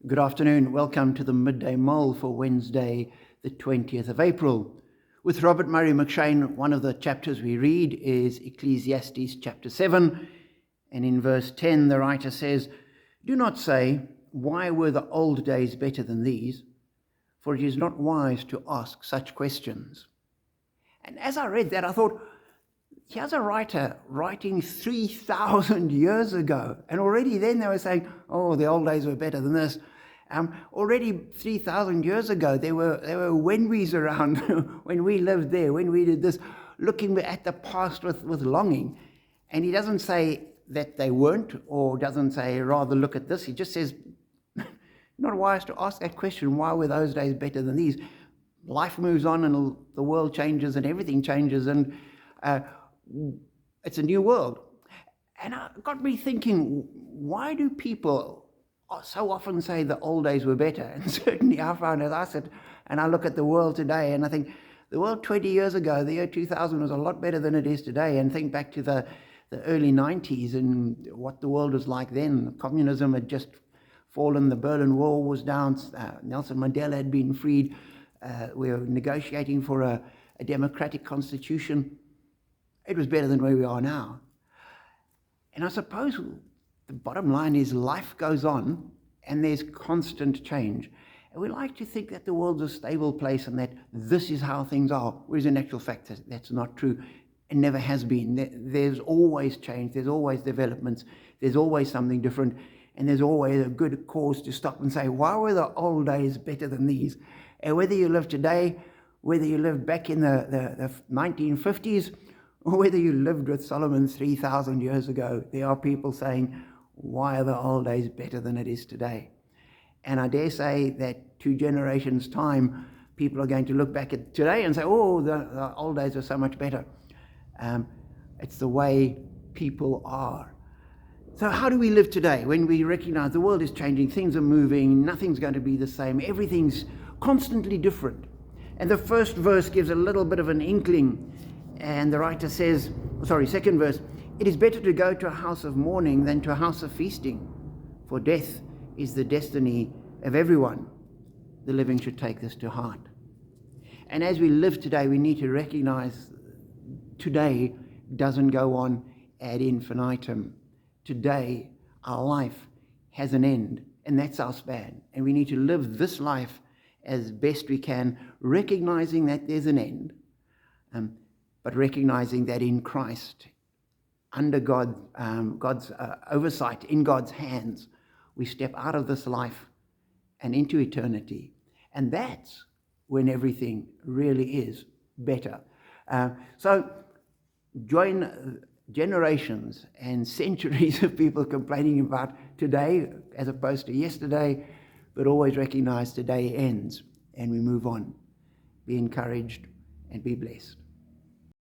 Good afternoon. Welcome to the Midday Mull for Wednesday, the 20th of April. With Robert Murray McShane, one of the chapters we read is Ecclesiastes chapter 7. And in verse 10, the writer says, "Do not say, 'Why were the old days better than these?' For it is not wise to ask such questions." And as I read that, I thought, here's a writer writing 3,000 years ago. And already then they were saying, oh, the old days were better than this. Already 3,000 years ago, there were Wenwees around when we lived there, when we did this, looking at the past with longing. And he doesn't say that they weren't, or doesn't say, rather look at this. He just says, not wise to ask that question, why were those days better than these? Life moves on and the world changes and everything changes, and it's a new world. And it got me thinking, why do people so often say the old days were better? And certainly I found as I sit and I look at the world today and I think the world 20 years ago, the year 2000, was a lot better than it is today. And think back to the early 90s and what the world was like then. Communism had just fallen, the Berlin Wall was down, Nelson Mandela had been freed, we were negotiating for a democratic constitution. It was better than where we are now. And I suppose the bottom line is life goes on and there's constant change. And we like to think that the world's a stable place and that this is how things are, whereas in actual fact that's not true. It never has been. There's always change, there's always developments, there's always something different, and there's always a good cause to stop and say, why were the old days better than these? And whether you live today, whether you live back in the 1950s, or whether you lived with Solomon 3,000 years ago, there are people saying, why are the old days better than it is today? And I dare say that 2 generations' time, people are going to look back at today and say, oh, the old days are so much better. It's the way people are. So how do we live today when we recognize the world is changing, things are moving, nothing's going to be the same, everything's constantly different? And the first verse gives a little bit of an inkling. And the writer says, second verse, "It is better to go to a house of mourning than to a house of feasting, for death is the destiny of everyone. The living should take this to heart." And as we live today, we need to recognize today doesn't go on ad infinitum. Today, our life has an end, and that's our span. And we need to live this life as best we can, recognizing that there's an end. But recognizing that in Christ, under God's oversight, in God's hands, we step out of this life and into eternity. And that's when everything really is better. So join generations and centuries of people complaining about today as opposed to yesterday, but always recognize today ends and we move on. Be encouraged and be blessed.